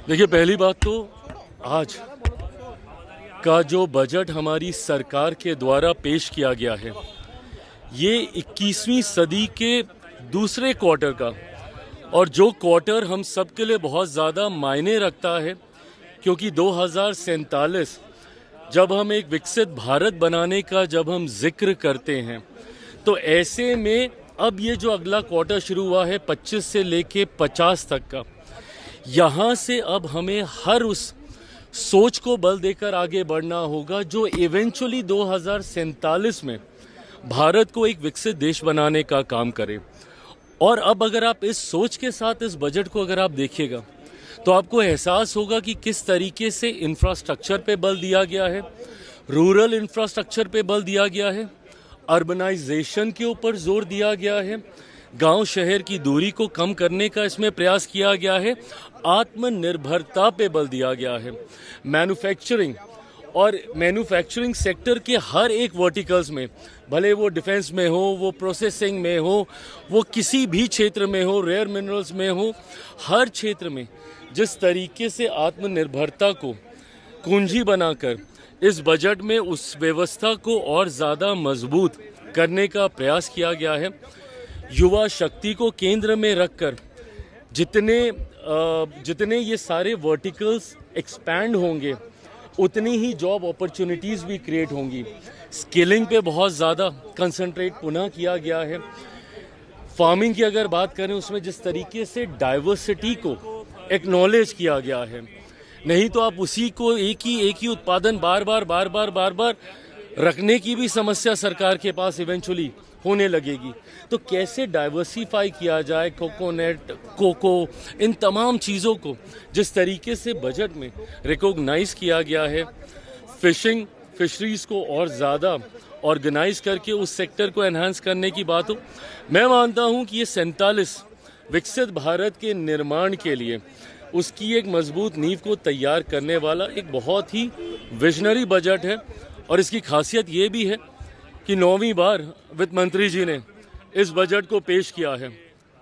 देखिए, पहली बात तो आज का जो बजट हमारी सरकार के द्वारा पेश किया गया है, ये 21वीं सदी के दूसरे क्वार्टर का, और जो क्वार्टर हम सब के लिए बहुत ज़्यादा मायने रखता है, क्योंकि 2047 जब हम एक विकसित भारत बनाने का जब हम जिक्र करते हैं, तो ऐसे में अब ये जो अगला क्वार्टर शुरू हुआ है 25 से लेके 50 तक का, यहाँ से अब हमें हर उस सोच को बल देकर आगे बढ़ना होगा जो इवेंचुअली 2047 में भारत को एक विकसित देश बनाने का काम करे। और अब अगर आप इस सोच के साथ इस बजट को अगर आप देखिएगा, तो आपको एहसास होगा कि किस तरीके से इंफ्रास्ट्रक्चर पे बल दिया गया है, रूरल इंफ्रास्ट्रक्चर पे बल दिया गया है, अर्बनाइजेशन के ऊपर जोर दिया गया है, गांव शहर की दूरी को कम करने का इसमें प्रयास किया गया है, आत्मनिर्भरता पे बल दिया गया है, मैन्युफैक्चरिंग और मैन्युफैक्चरिंग सेक्टर के हर एक वर्टिकल्स में, भले वो डिफेंस में हो, वो प्रोसेसिंग में हो, वो किसी भी क्षेत्र में हो, रेयर मिनरल्स में हो, हर क्षेत्र में जिस तरीके से आत्मनिर्भरता को कुंजी बनाकर इस बजट में उस व्यवस्था को और ज़्यादा मजबूत करने का प्रयास किया गया है। युवा शक्ति को केंद्र में रखकर जितने ये सारे वर्टिकल्स एक्सपैंड होंगे, उतनी ही जॉब अपॉर्चुनिटीज़ भी क्रिएट होंगी। स्किलिंग पे बहुत ज़्यादा कंसंट्रेट पुनः किया गया है। फार्मिंग की अगर बात करें, उसमें जिस तरीके से डाइवर्सिटी को एक्नॉलेज किया गया है, नहीं तो आप उसी को एक ही उत्पादन बार बार रखने की भी समस्या सरकार के पास इवेंचुअली होने लगेगी। तो कैसे डाइवर्सिफाई किया जाए कोकोनट, कोको, इन तमाम चीज़ों को जिस तरीके से बजट में रिकॉग्नाइज किया गया है, फिशरीज़ को और ज़्यादा ऑर्गेनाइज करके उस सेक्टर को एनहांस करने की बात हो, मैं मानता हूँ कि ये 47 विकसित भारत के निर्माण के लिए उसकी एक मजबूत नींव को तैयार करने वाला एक बहुत ही विजनरी बजट है। और इसकी खासियत ये भी है कि 9वीं बार वित्त मंत्री जी ने इस बजट को पेश किया है।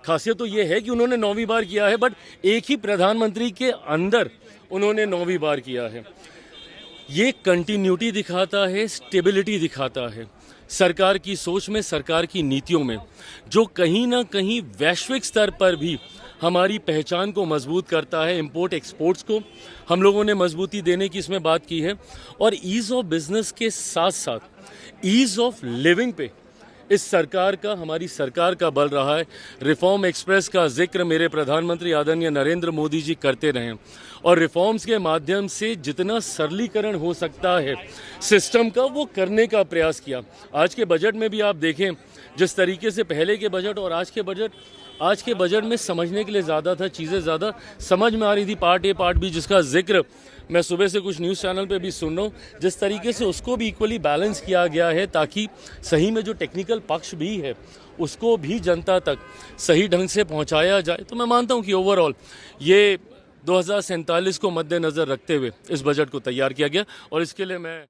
खासियत तो ये है कि उन्होंने 9वीं बार किया है, बट एक ही प्रधानमंत्री के अंदर उन्होंने 9वीं बार किया है। ये कंटिन्यूटी दिखाता है, स्टेबिलिटी दिखाता है सरकार की सोच में, सरकार की नीतियों में, जो कहीं ना कहीं वैश्विक स्तर पर भी हमारी पहचान को मजबूत करता है। इंपोर्ट एक्सपोर्ट्स को हम लोगों ने मजबूती देने की इसमें बात की है, और ईज़ ऑफ बिजनेस के साथ साथ ईज़ ऑफ लिविंग पे इस सरकार का, हमारी सरकार का बल रहा है। रिफॉर्म एक्सप्रेस का जिक्र मेरे प्रधानमंत्री आदरणीय नरेंद्र मोदी जी करते रहे, और रिफॉर्म्स के माध्यम से जितना सरलीकरण हो सकता है सिस्टम का, वो करने का प्रयास किया। आज के बजट में भी आप देखें, जिस तरीके से पहले के बजट और आज के बजट में समझने के लिए ज़्यादा था, चीज़ें ज़्यादा समझ में आ रही थी। पार्ट ए पार्ट बी, जिसका जिक्र मैं सुबह से कुछ न्यूज़ चैनल पे भी सुन रहा हूँ, जिस तरीके से उसको भी इक्वली बैलेंस किया गया है, ताकि सही में जो टेक्निकल पक्ष भी है उसको भी जनता तक सही ढंग से पहुँचाया जाए। तो मैं मानता हूँ कि ओवरऑल ये 2047 को मद्देनज़र रखते हुए इस बजट को तैयार किया गया, और इसके लिए मैं